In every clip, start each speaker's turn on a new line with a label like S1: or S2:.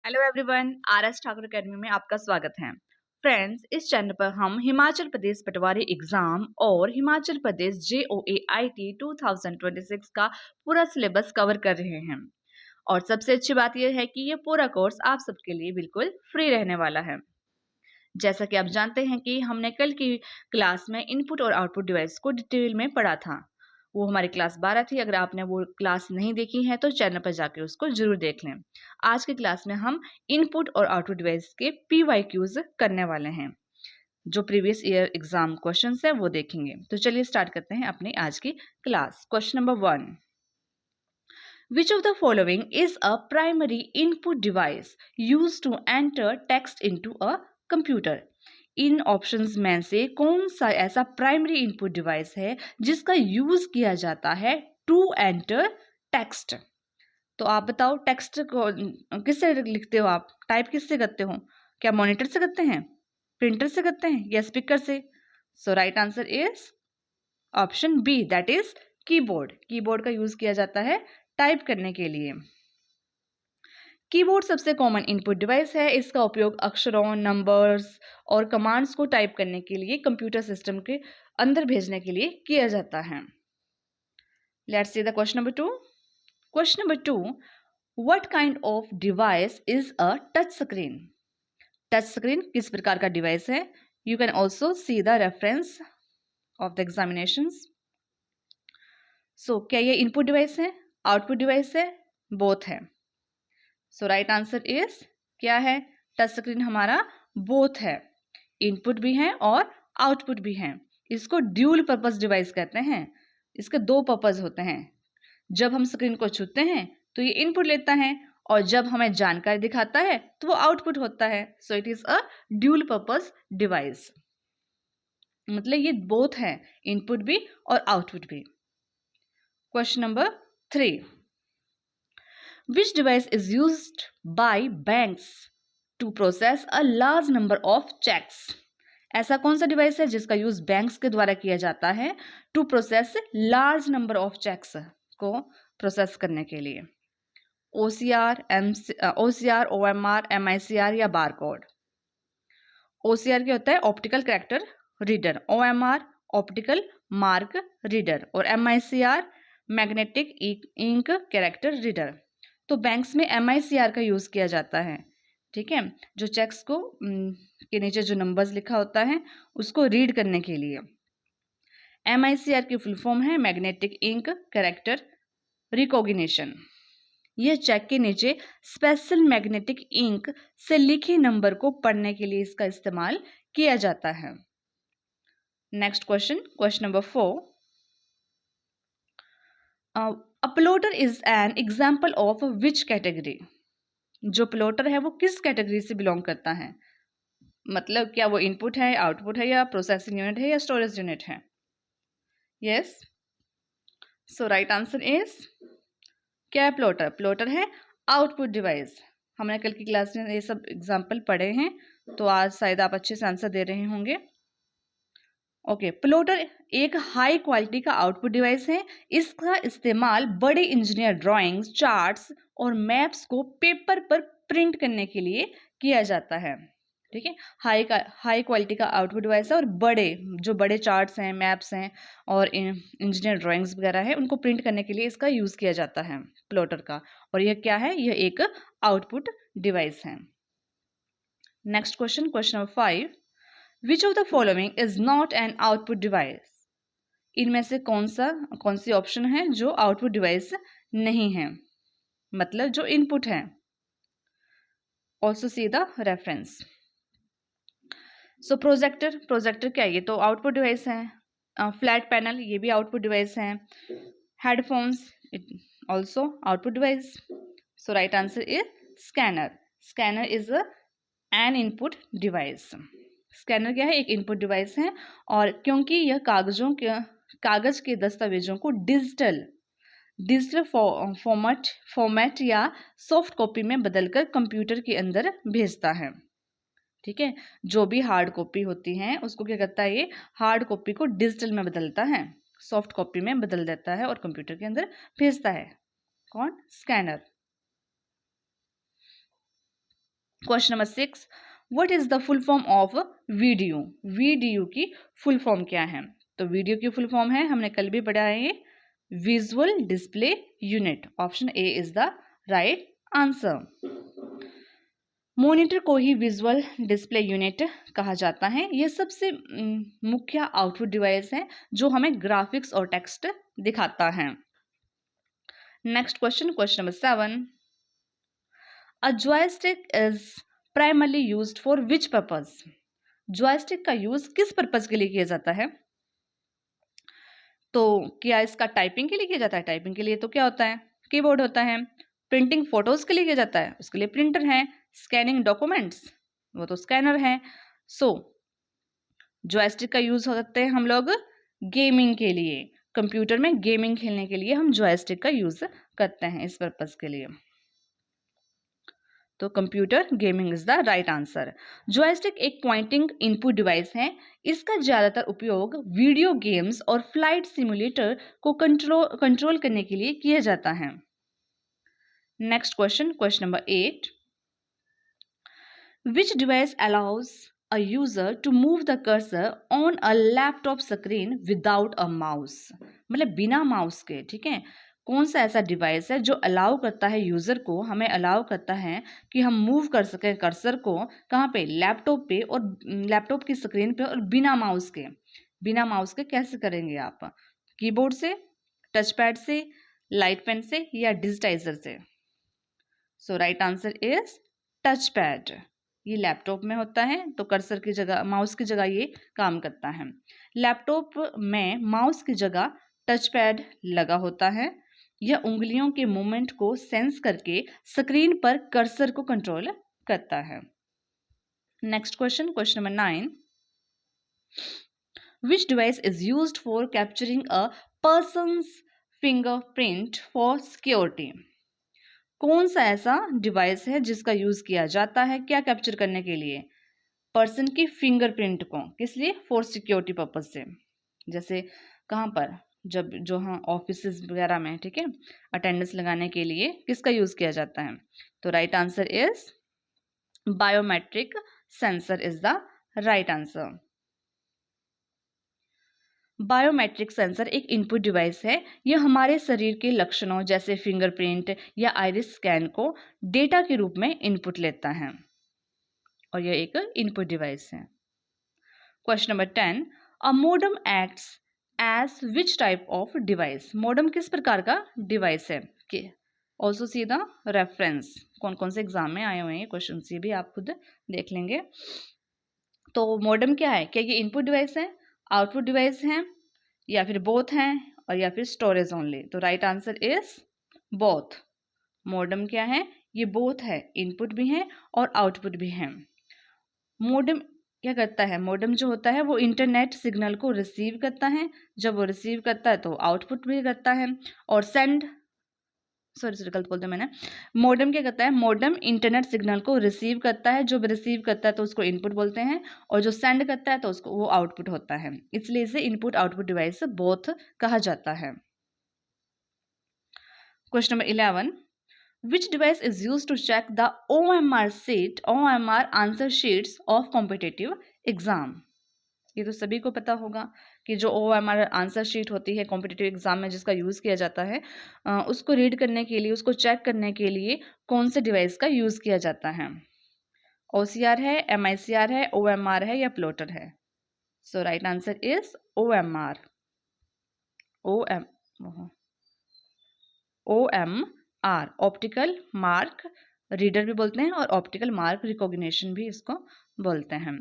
S1: Hello everyone, RS. Thakur academy में आपका स्वागत है। फ्रेंड्स, इस चैनल पर हम हिमाचल प्रदेश पटवारी एग्जाम और हिमाचल प्रदेश JOAIT 2026 का पूरा सिलेबस कवर कर रहे हैं। और सबसे अच्छी बात यह है कि ये पूरा कोर्स आप सबके लिए बिल्कुल फ्री रहने वाला है। जैसा कि आप जानते हैं कि हमने कल की क्लास में इनपुट और आउटपुट डिवाइस को डिटेल में पढ़ा था। वो हमारी क्लास 12 थी। अगर आपने वो क्लास नहीं देखी है तो चैनल पर जाकर उसको जरूर देख लें। आज की क्लास में हम इनपुट और आउटपुट डिवाइस के PYQs करने वाले हैं। जो प्रीवियस ईयर एग्जाम क्वेश्चंस है वो देखेंगे। तो चलिए स्टार्ट करते हैं अपनी आज की class. Question number 1, Which of the following is a primary input device used to enter text into a computer? In options में से कौन सा ऐसा प्राइमरी इनपुट डिवाइस है जिसका यूज किया जाता है टू एंटर टेक्स्ट? तो आप बताओ, टेक्स्ट को किससे लिखते हो आप? टाइप किससे करते हो? क्या मॉनिटर से करते हैं, प्रिंटर से करते हैं या स्पीकर से? So right answer is option B, that is keyboard. Keyboard का यूज किया जाता है टाइप करने के लिए। कीबोर्ड सबसे कॉमन इनपुट डिवाइस है। इसका उपयोग अक्षरों, नंबर्स और कमांड्स को टाइप करने के लिए कंप्यूटर सिस्टम के अंदर भेजने के लिए किया जाता है। Let's see the question number 2। Question number 2, what kind of device is a touch screen? Touch screen किस प्रकार का डिवाइस है? You can also see the reference of the examinations. So क्या ये इनपुट डिवाइस है, आउटपुट डिवाइस है? Both है। So right answer is क्या है? टच स्क्रीन हमारा बोथ है, इनपुट भी है और आउटपुट भी है। इसको ड्यूल पर्पस डिवाइस कहते हैं। इसके दो पर्पस होते हैं। जब हम स्क्रीन को छूते हैं तो ये इनपुट लेता है और जब हमें जानकारी दिखाता है तो वो आउटपुट होता है। So it is a dual purpose device. मतलब ये बोथ है, इनपुट भी और आउटपुट भी। Question number 3, Which device is used by banks to process a large number of checks? ऐसा कौन सा डिवाइस है जिसका यूज बैंक्स के द्वारा किया जाता है to process large number of cheques को प्रोसेस करने के लिए? OCR, OCR, OMR, MICR या बारकोड? OCR क्या होता है? Optical character reader. OMR optical mark reader और MICR magnetic ink character reader. तो बैंक्स में MICR का यूज किया जाता है। ठीक है, जो चेक्स को के नीचे जो नंबर्स लिखा होता है उसको रीड करने के लिए। MICR की फुल फॉर्म है मैग्नेटिक इंक कैरेक्टर रिकॉग्निशन। यह चेक के नीचे स्पेशल मैग्नेटिक इंक से लिखे नंबर को पढ़ने के लिए इसका इस्तेमाल किया जाता है। Next question, question number 4, A plotter is an example of which category? जो प्लॉटर है वो किस कैटेगरी से बिलोंग करता है? मतलब क्या वो इनपुट है, आउटपुट है या प्रोसेसिंग यूनिट है या स्टोरेज यूनिट है? Yes, so right answer is क्या है? प्लॉटर। प्लॉटर है आउटपुट डिवाइस। हमने कल की क्लास में ये सब एग्जाम्पल पढ़े हैं तो आज शायद आप अच्छे से आंसर दे रहे होंगे। ओके, प्लॉटर एक हाई क्वालिटी का आउटपुट डिवाइस है। इसका इस्तेमाल बड़े इंजीनियर ड्राइंग्स, चार्ट्स और मैप्स को पेपर पर प्रिंट करने के लिए किया जाता है। ठीक है, हाई क्वालिटी का आउटपुट डिवाइस है और बड़े चार्ट्स हैं, मैप्स हैं और इंजीनियर ड्राइंग्स वगैरह है उनको प्रिंट करने के लिए इसका यूज किया जाता है प्लॉटर का। और यह क्या है? यह एक आउटपुट डिवाइस है। Next question, question number 5, Which of the following is not an output device? इनमें से कौन सी ऑप्शन है जो आउटपुट डिवाइस नहीं है, मतलब जो इनपुट है? Also see the reference. So projector क्या है? ये तो आउटपुट डिवाइस है। फ्लैट पैनल ये भी आउटपुट डिवाइस है। Headphones also output device. So right answer is scanner is an input device. Scanner क्या है? एक इनपुट डिवाइस है और क्योंकि यह कागज के दस्तावेजों को डिजिटल फॉर्मेट या सॉफ्ट कॉपी में बदलकर कंप्यूटर के अंदर भेजता है। ठीक है, जो भी हार्ड कॉपी होती है उसको क्या करता है? ये हार्ड कॉपी को डिजिटल में बदलता है, सॉफ्ट कॉपी में बदल देता है और कंप्यूटर के अंदर भेजता है। कौन? Scanner. Question number 6, what is the full form of video? Video की फुल फॉर्म क्या है? तो वीडियो की फुल फॉर्म है, हमने कल भी पढ़ा है, visual display unit. Option A is the right answer. Monitor को ही विजुअल डिस्प्ले यूनिट कहा जाता है। यह सबसे मुख्य आउटपुट डिवाइस है जो हमें ग्राफिक्स और टेक्स्ट दिखाता है। Next question, question number 7, a joystick is primarily used for which purpose? Joystick का यूज किस पर्पज के लिए किया जाता है? तो क्या इसका टाइपिंग के लिए किया जाता है? टाइपिंग के लिए तो क्या होता है? कीबोर्ड होता है। प्रिंटिंग फोटोज के लिए किया जाता है, उसके लिए प्रिंटर है। स्कैनिंग डॉक्यूमेंट्स, वो तो स्कैनर है। सो जॉयस्टिक का यूज करते हैं हम लोग गेमिंग के लिए। कंप्यूटर में गेमिंग खेलने के लिए हम जॉयस्टिक का यूज करते हैं इस पर्पज के लिए। तो computer gaming is the right answer. Joystick एक पॉइंटिंग इनपुट डिवाइस है। इसका ज्यादातर उपयोग वीडियो गेम्स और फ्लाइट सिमुलेटर को कंट्रोल करने के लिए किया जाता है। Next question, question number 8, which device allows a user to move the cursor on a laptop screen without a mouse? मतलब बिना माउस के, ठीक है। कौन सा ऐसा डिवाइस है जो अलाउ करता है यूजर को, हमें अलाउ करता है कि हम मूव कर सकें कर्सर को, कहाँ पे? लैपटॉप पे, और लैपटॉप की स्क्रीन पे, और बिना माउस के। बिना माउस के कैसे करेंगे आप? कीबोर्ड से, टच पैड से, लाइट पेन से, या डिजिटाइजर से? So right answer is touch pad. ये लैपटॉप में होता है, तो कर्सर की जगह, माउस की जगह ये काम करता है। लैपटॉप में माउस की जगह टच पैड लगा होता है। यह उंगलियों के मूवमेंट को सेंस करके स्क्रीन पर कर्सर को कंट्रोल करता है। Next question, question number 9, which device is used for capturing a persons fingerprint for security? कौन सा ऐसा डिवाइस है जिसका यूज किया जाता है क्या कैप्चर करने के लिए? पर्सन की फिंगरप्रिंट को, किस लिए? फॉर सिक्योरिटी पर्पज से। जैसे कहाँ पर? जब जो हाँ ऑफिस वगैरह में, ठीक है, अटेंडेंस लगाने के लिए किसका यूज किया जाता है? तो right answer is biometric sensor is the right answer. Biometric sensor एक इनपुट डिवाइस है। यह हमारे शरीर के लक्षणों जैसे फिंगरप्रिंट या आइरिस स्कैन को डेटा के रूप में इनपुट लेता है, और यह एक इनपुट डिवाइस है। Question number 10, a modem acts as which type of device? Modem किस प्रकार का डिवाइस है? Also see the reference. कौन कौन से एग्जाम में आए हुए हैं क्वेश्चन, से भी आप खुद देख लेंगे। तो मोडेम क्या है? क्या ये इनपुट डिवाइस है, आउटपुट डिवाइस है, या फिर बोथ हैं, और या फिर स्टोरेज ओनली? तो right answer is both. Modem क्या है? ये बोथ है, इनपुट भी है और आउटपुट भी है। मोडेम क्या करता है? मोडेम जो होता है वो इंटरनेट सिग्नल को रिसीव करता है। जब वो रिसीव करता है तो आउटपुट भी करता है, और सेंड, सॉरी गलत बोल दिया मैंने। मोडेम क्या करता है? मोडेम इंटरनेट सिग्नल को रिसीव करता है। जो रिसीव करता है तो उसको इनपुट बोलते हैं, और जो सेंड करता है तो उसको वो आउटपुट होता है। इसलिए इसे इनपुट आउटपुट डिवाइस बोथ कहा जाता है। Question number 11, which device is used to check the OMR answer sheets of competitive exam? ये तो सभी को पता होगा कि जो OMR आंसर शीट होती है कॉम्पिटिटिव एग्जाम में जिसका यूज़ किया जाता है, उसको रीड करने के लिए, उसको चेक करने के लिए कौन से डिवाइस का यूज़ किया जाता है? OCR है, MICR है, OMR है, या प्लॉटर है? So right answer is OMR। OMR optical mark reader भी बोलते हैं, और ऑप्टिकल मार्क रिकॉग्निशन भी इसको बोलते हैं।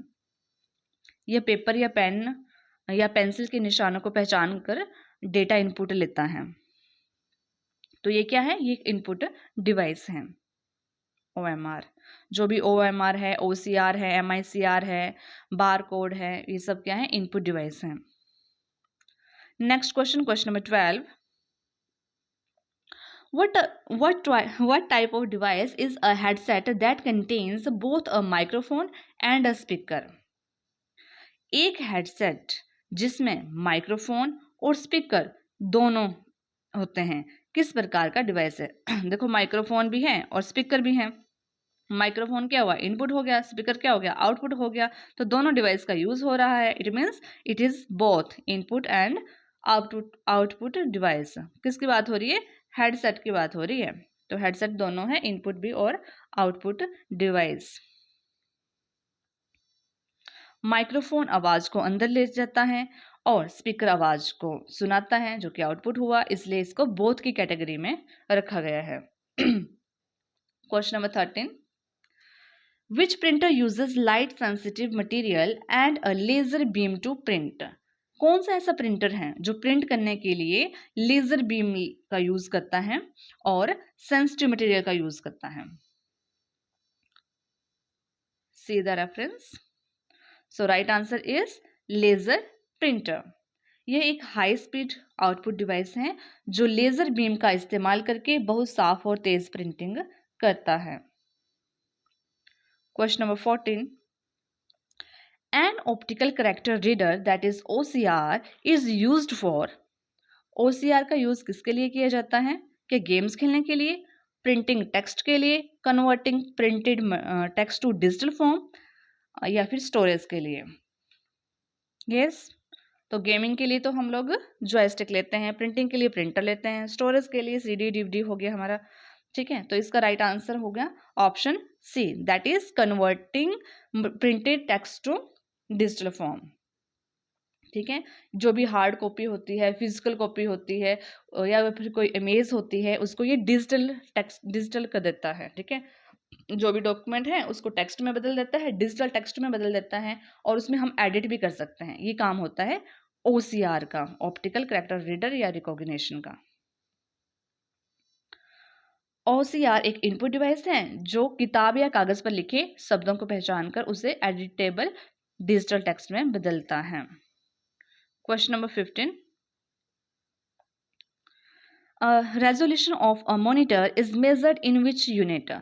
S1: यह पेपर या पेन या पेंसिल के निशानों को पहचान कर डेटा इनपुट लेता है। तो ये क्या है? ये इनपुट डिवाइस है OMR। जो भी OMR है, OCR है, MICR है, बार कोड है, ये सब क्या है? इनपुट डिवाइस है। Next question, question number 12, what type of device is a headset that contains both a microphone and a speaker? एक हेडसेट जिसमें माइक्रोफोन और स्पीकर दोनों होते हैं, किस प्रकार का डिवाइस है? देखो माइक्रोफोन भी है और स्पीकर भी है। माइक्रोफोन क्या हुआ, इनपुट हो गया, स्पीकर क्या हो गया, आउटपुट हो गया। तो दोनों डिवाइस का यूज हो रहा है। It means it is both input and output device. किसकी बात हो रही है, हेडसेट की बात हो रही है। तो हेडसेट दोनों है, इनपुट भी और आउटपुट डिवाइस। माइक्रोफोन आवाज को अंदर ले जाता है और स्पीकर आवाज को सुनाता है, जो कि आउटपुट हुआ, इसलिए इसको बोथ की कैटेगरी में रखा गया है। Question number 13, which printer uses light sensitive material and a laser beam to print? कौन सा ऐसा प्रिंटर है जो प्रिंट करने के लिए लेजर बीम का यूज करता है और सेंसिटिव मटेरियल का यूज करता है? See the reference. So right answer is laser printer. यह एक हाई स्पीड आउटपुट डिवाइस है जो लेजर बीम का इस्तेमाल करके बहुत साफ और तेज प्रिंटिंग करता है। Question number 14, an optical character reader that is OCR is used for. OCR का यूज किसके लिए किया जाता है? कि गेम्स खेलने के लिए, प्रिंटिंग टेक्स्ट के लिए, converting printed text to digital form, या फिर स्टोरेज के लिए? यस, तो गेमिंग के लिए तो हम लोग जॉयस्टिक लेते हैं, प्रिंटिंग के लिए प्रिंटर लेते हैं, स्टोरेज के लिए CD DVD हो गया हमारा। ठीक है, तो इसका राइट आंसर हो गया option C, that is converting printed text to digital form. ठीक है, जो भी हार्ड कॉपी होती है, फिजिकल कॉपी होती है, या फिर कोई इमेज होती है, उसको ये डिजिटल कर देता है। ठीक है, जो भी डॉक्यूमेंट है उसको टेक्स्ट में बदल देता है, डिजिटल टेक्स्ट में बदल देता है, और उसमें हम एडिट भी कर सकते हैं। ये काम होता है OCR का, ऑप्टिकल कैरेक्टर रीडर या रिकॉग्निशन का। OCR एक इनपुट डिवाइस है जो किताब या कागज पर लिखे शब्दों को पहचान कर उसे एडिटेबल डिजिटल टेक्स्ट में बदलता है। Question number 15, resolution of a monitor is measured in which unit?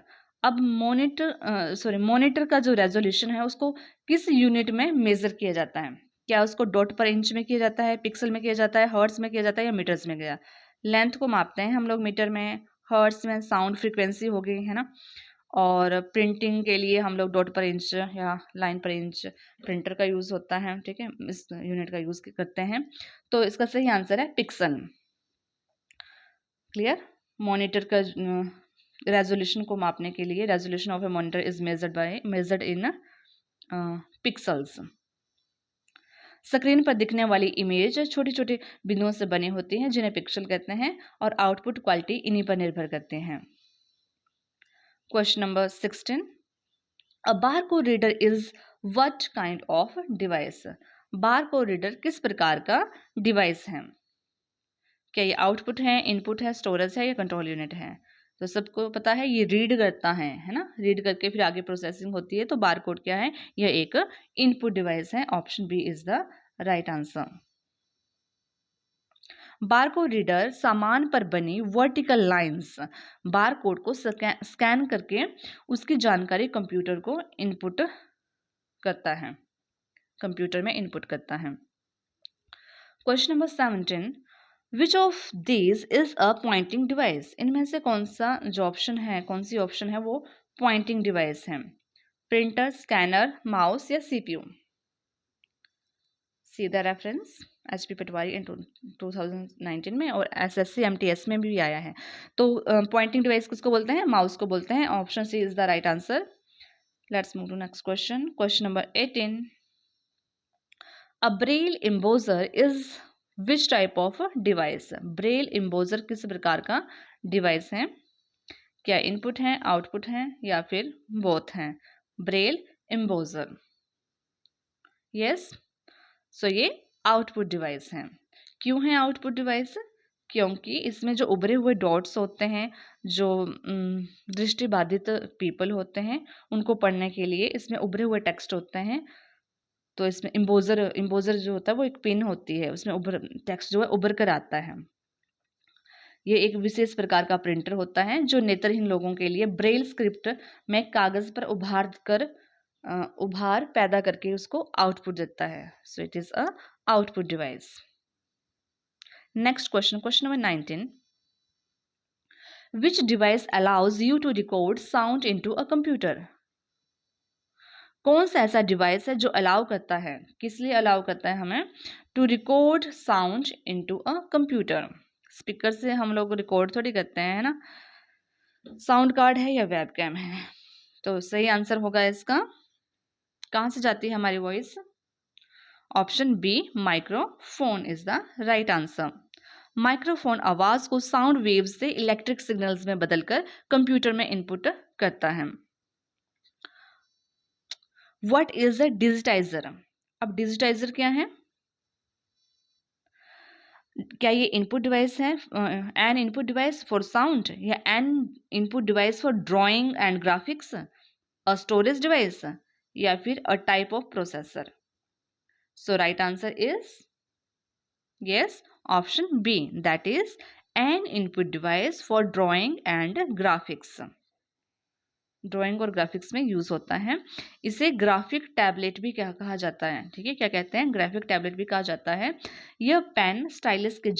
S1: अब मॉनिटर का जो रेजोल्यूशन है उसको किस यूनिट में मेजर किया जाता है? क्या उसको डॉट पर इंच में किया जाता है, पिक्सल में किया जाता है, हर्ट्ज में किया जाता है, या मीटर्स में किया? लेंथ को मापते हैं हम लोग मीटर में, हर्ट्ज में साउंड फ्रीक्वेंसी हो गई है ना, और प्रिंटिंग के लिए हम लोग डॉट पर इंच या लाइन पर इंच प्रिंटर का यूज होता है। ठीक है, इस यूनिट का यूज करते हैं। तो इसका सही आंसर है पिक्सल। क्लियर? मॉनिटर का रेजोल्यूशन को मापने के लिए resolution of A monitor is measured in pixels. Screen पर दिखने वाली इमेज छोटे छोटे बिंदुओं से बनी होती हैं जिन्हें पिक्सल कहते हैं, और आउटपुट क्वालिटी इन्हीं पर निर्भर करते हैं। Question number 16, a barcode reader is what kind of device? Barcode reader किस प्रकार का डिवाइस है? क्या ये आउटपुट है, इनपुट है, स्टोरेज है, या कंट्रोल यूनिट है? तो सबको पता है ये रीड करता है ना, रीड करके फिर आगे प्रोसेसिंग होती है। तो बारकोड क्या है? यह एक इनपुट डिवाइस है। Option B is the right answer. Barcode reader सामान पर बनी वर्टिकल लाइंस बारकोड को स्कैन करके उसकी जानकारी कंप्यूटर को इनपुट करता है, कंप्यूटर में इनपुट करता है। Question number 17, which of these is a pointing device? इनमें से कौन सा जो ऑप्शन है, कौन सी ऑप्शन है वो पॉइंटिंग डिवाइस है? प्रिंटर, स्कैनर, माउस, या CPU? C the reference. HP पटवारी इन 2019 में, और SSC MTS में भी आया है। तो पॉइंटिंग डिवाइस किसको बोलते हैं? माउस को बोलते हैं। Option C is the right answer. Let's move to next question. Question number 18, a braille embosser is which type of device? Braille embosser किस प्रकार का डिवाइस है? क्या इनपुट है, आउटपुट है, या फिर बोथ हैं? ब्रेल एम्बोजर। यस, सो ये आउटपुट डिवाइस है। क्यों है आउटपुट डिवाइस? क्योंकि इसमें जो उभरे हुए डॉट्स होते हैं, जो दृष्टिबाधित पीपल होते हैं, उनको पढ़ने के लिए इसमें उभरे हुए टेक्स्ट होते हैं। तो इसमें इम्बोजर जो होता है वो एक पिन होती है, उसमें टेक्स्ट जो है उभर कर आता है। ये एक विशेष प्रकार का प्रिंटर होता है जो नेत्रहीन लोगों के लिए ब्रेल स्क्रिप्ट में कागज पर उभार पैदा करके उसको आउटपुट देता है। So it is a output device. Next question, question number 19, which device allows you to record sound into a computer? कौन सा ऐसा डिवाइस है जो अलाउ करता है, किस लिए अलाउ करता है हमें, to record sound into a computer? Speaker से हम लोग रिकॉर्ड थोड़ी करते हैं, है ना, साउंड कार्ड है या वेबकैम है। तो सही आंसर होगा इसका, कहाँ से जाती है हमारी voice? Option B, microphone is the right answer. Microphone आवाज को साउंड वेव्स से इलेक्ट्रिक सिग्नल्स में बदलकर कंप्यूटर में इनपुट करता है। What is a digitizer? अब डिजिटाइजर क्या है? क्या ये इनपुट डिवाइस है, an input device for sound, या an input device for drawing and graphics, a storage device, या फिर a type of processor? So right answer is yes, option B, that is an input device for drawing and graphics. Drawing और graphics में use होता है। इसे graphic tablet भी क्या कहा जाता है, ठीक है, क्या कहते हैं, ग्राफिक टैबलेट भी कहा जाता है। यह पेन स्टाइलस के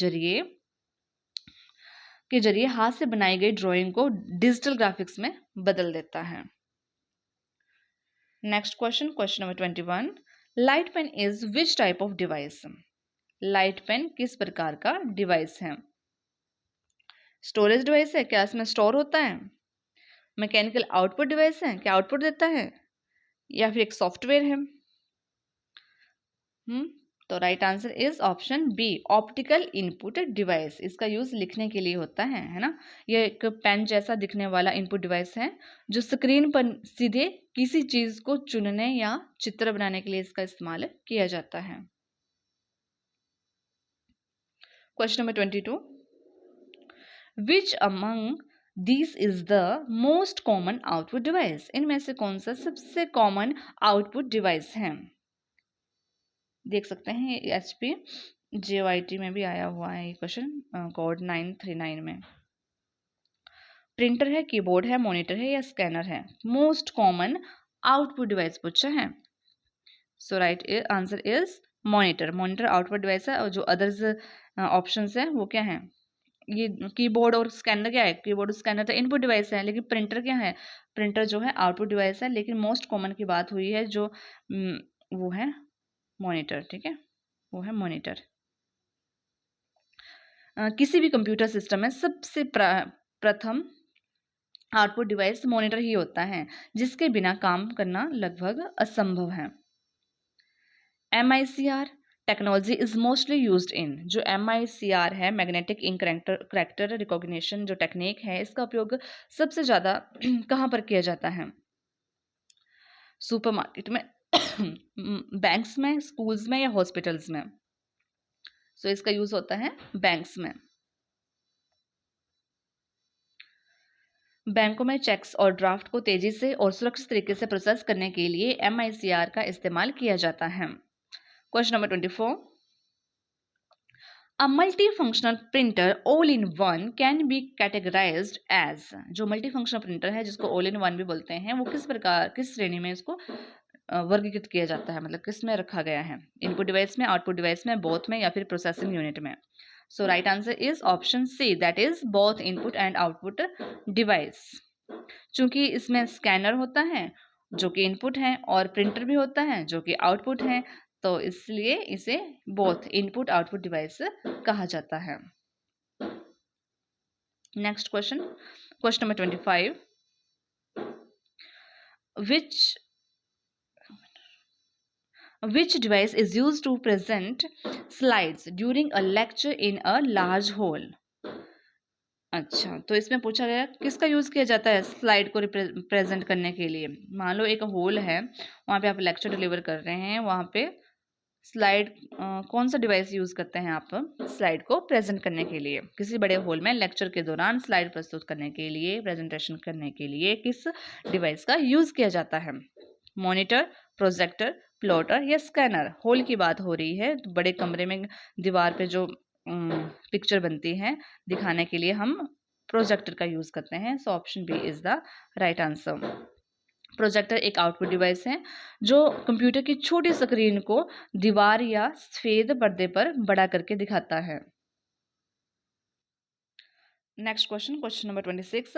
S1: जरिए हाथ से बनाई गई ड्राइंग को डिजिटल ग्राफिक्स में बदल देता है। Next question, question number 21, light pen is which type of device? Light pen किस प्रकार का डिवाइस है? स्टोरेज डिवाइस है, क्या इसमें स्टोर होता है? मैकेनिकल आउटपुट डिवाइस है, क्या आउटपुट देता है? या फिर एक सॉफ्टवेयर है? तो right answer is option B, optical input device. इसका यूज लिखने के लिए होता है ना। ये एक पेन जैसा दिखने वाला इनपुट डिवाइस है जो स्क्रीन पर सीधे किसी चीज को चुनने या चित्र बनाने के लिए इसका इस्तेमाल किया जाता है। Question number 22, which among this is the most common output device? इनमें से कौन सा सबसे कॉमन आउटपुट डिवाइस है? देख सकते हैं HP JYT में भी आया हुआ है ये क्वेश्चन, कोड 939 में। प्रिंटर है, कीबोर्ड है, मॉनिटर है या स्कैनर है? मोस्ट कॉमन आउटपुट डिवाइस पूछा है। So right answer is monitor. Monitor output device है, और जो अदर्स ऑप्शंस है वो क्या है? ये कीबोर्ड और स्कैनर क्या है? कीबोर्ड और स्कैनर तो इनपुट डिवाइस है, लेकिन प्रिंटर क्या है? प्रिंटर जो है आउटपुट डिवाइस है, लेकिन मोस्ट कॉमन की बात हुई है जो वो है मॉनिटर, ठीक है, वो है मॉनिटर। किसी भी कंप्यूटर सिस्टम में सबसे प्रथम आउटपुट डिवाइस मॉनिटर ही होता है, जिसके बिना काम करना लगभग असंभव है। MICR technology is mostly used in, जो MICR है, मैग्नेटिक इंक करैक्टर रिकॉग्निशन जो टेक्निक है, इसका उपयोग सबसे ज़्यादा कहाँ पर किया जाता है? सुपरमार्केट में, बैंक्स में, स्कूल्स में या हॉस्पिटल्स में? सो इसका यूज होता है बैंक्स में। बैंकों में चेक्स और ड्राफ्ट को तेजी से और सुरक्षित तरीके से प्रोसेस करने के लिए MICR का इस्तेमाल किया जाता है। Question number 24, a multi functional printer all in one can be categorised as, जो मल्टी फंक्शनल प्रिंटर है जिसको ऑल इन वन भी बोलते हैं, वो किस प्रकार, किस श्रेणी में इसको वर्गीकृत किया जाता है, मतलब किस में रखा गया है? इनपुट डिवाइस में, आउटपुट डिवाइस में, बोथ में, या फिर प्रोसेसिंग यूनिट में? So right answer is option C, that is both input and output device. चूंकि इसमें स्कैनर होता है जो कि इनपुट है, और प्रिंटर भी होता है जो कि आउटपुट है, तो इसलिए इसे बोथ इनपुट आउटपुट डिवाइस कहा जाता है। Next question, question number 25, which device is used to present slides during a lecture in a large hall? अच्छा, तो इसमें पूछा गया किसका यूज किया जाता है स्लाइड को प्रेजेंट करने के लिए। मान लो एक हॉल है, वहां पे आप लेक्चर डिलीवर कर रहे हैं, वहां पे स्लाइड कौन सा डिवाइस यूज करते हैं आप स्लाइड को प्रेजेंट करने के लिए? किसी बड़े हॉल में लेक्चर के दौरान स्लाइड प्रस्तुत करने के लिए, प्रेजेंटेशन करने के लिए किस डिवाइस का यूज किया जाता है? मॉनिटर, प्रोजेक्टर, प्लॉटर या स्कैनर? हॉल की बात हो रही है, तो बड़े कमरे में दीवार पे जो पिक्चर बनती है दिखाने के लिए हम प्रोजेक्टर का यूज करते हैं। So option B is the right answer. Projector एक आउटपुट डिवाइस है जो कंप्यूटर की छोटी स्क्रीन को दीवार या सफेद पर्दे पर बड़ा करके दिखाता है। Next question number 26.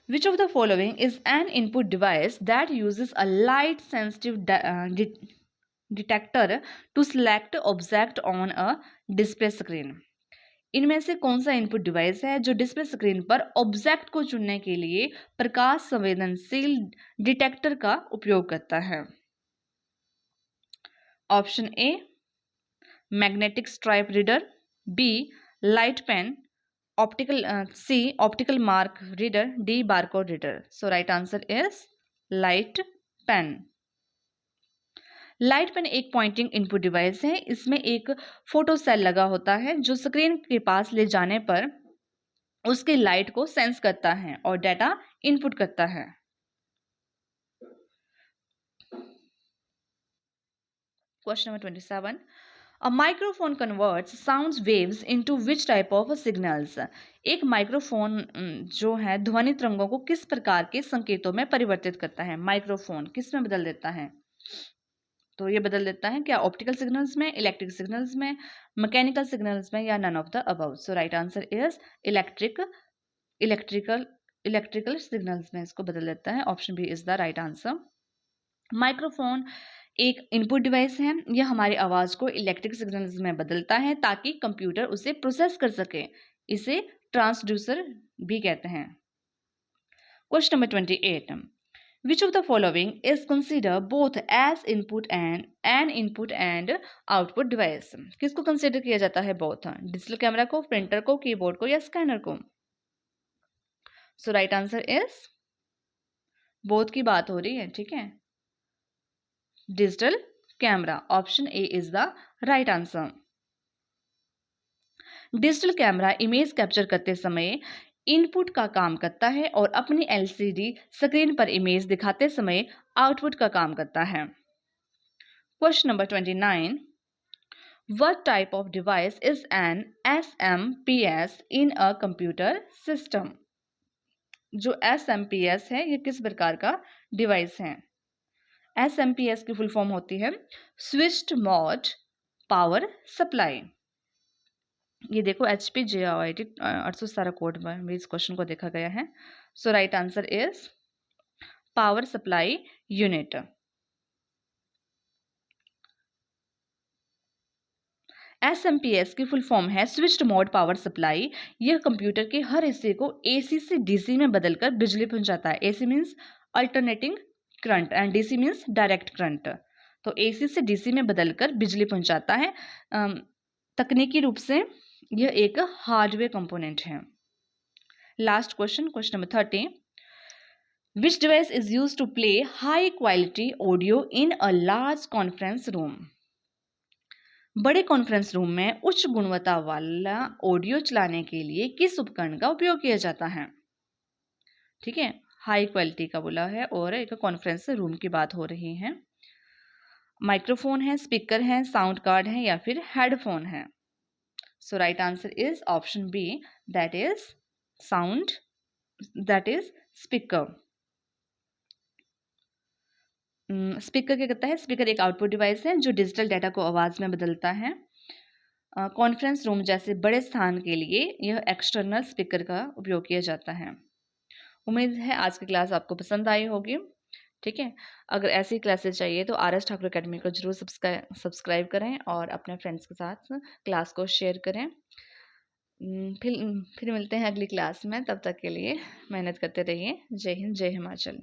S1: Which of the following is an input device that uses a light sensitive detector to select object on a display screen? इनमें से कौन सा इनपुट डिवाइस है जो डिस्प्ले स्क्रीन पर ऑब्जेक्ट को चुनने के लिए प्रकाश संवेदनशील डिटेक्टर का उपयोग करता है? Option A magnetic stripe reader, B light pen, optical C optical mark reader, D barcode reader. So right answer is light pen. Light pen एक पॉइंटिंग इनपुट डिवाइस है. इसमें एक फोटो सेल लगा होता है जो स्क्रीन के पास ले जाने पर उसके लाइट को सेंस करता है और डाटा इनपुट करता है. Question number 27. A microphone converts sound waves into which type of signals? एक माइक्रोफोन जो है ध्वनि तरंगों को किस प्रकार के संकेतों में परिवर्तित करता है? माइक्रोफोन किस में बदल देता है? तो ये बदल देता है क्या ऑप्टिकल सिग्नल्स में, इलेक्ट्रिक सिग्नल्स में, मैकेनिकल सिग्नल्स में या none of the above? So right answer is electrical signals में इसको बदल देता है. Option B is the right answer. Microphone एक इनपुट डिवाइस है. यह हमारी आवाज़ को इलेक्ट्रिक सिग्नल्स में बदलता है ताकि कंप्यूटर उसे प्रोसेस कर सके. इसे ट्रांसड्यूसर भी कहते हैं. Question number 28. Which of the following is consider both as input and an input and output device? किसको कंसिडर किया जाता है? बोथ. डिजिटल कैमरा को, प्रिंटर को, कीबोर्ड को या स्कैनर को? So right answer is both की बात हो रही है. ठीक है, digital camera. Option A is the right answer. Digital camera image capture करते समय इनपुट का काम करता है और अपनी एलसीडी स्क्रीन पर इमेज दिखाते समय आउटपुट का काम करता है. Question number 29. What type of device is an SMPS in a computer system? जो SMPS है ये किस प्रकार का डिवाइस है? SMPS की फुल फॉर्म होती है स्विच्ड मोड पावर सप्लाई. ये देखो HP JIT 817 कोड में इस क्वेश्चन को देखा गया है. So right answer is power supply unit. SMPS की फुल फॉर्म है स्विच्ड मोड पावर सप्लाई. यह कंप्यूटर के हर हिस्से को AC से DC में बदलकर बिजली पहुंचाता है. AC means alternating current and DC means direct current. तो AC से DC में बदलकर बिजली पहुंचाता है. तकनीकी रूप से यह एक हार्डवेयर कंपोनेंट है. Last question number 30. Which device is used to play high quality audio in a large conference room? बड़े कॉन्फ्रेंस रूम में उच्च गुणवत्ता वाला ऑडियो चलाने के लिए किस उपकरण का उपयोग किया जाता है? ठीक है, हाई क्वालिटी का बोला है और एक कॉन्फ्रेंस रूम की बात हो रही है. माइक्रोफोन है, स्पीकर है, साउंड कार्ड है या फिर हेडफोन है? So right answer is option B, that is sound, that is speaker. Speaker क्या करता है? स्पीकर एक आउटपुट डिवाइस है जो डिजिटल डाटा को आवाज़ में बदलता है. कॉन्फ्रेंस रूम जैसे बड़े स्थान के लिए यह एक्सटर्नल स्पीकर का उपयोग किया जाता है. उम्मीद है आज की क्लास आपको पसंद आई होगी. ठीक है, अगर ऐसी क्लासेस चाहिए तो RS ठाकुर अकेडमी को जरूर सब्सक्राइब करें और अपने फ्रेंड्स के साथ क्लास को शेयर करें. फिर मिलते हैं अगली क्लास में. तब तक के लिए मेहनत करते रहिए. जय हिंद, जय हिमाचल.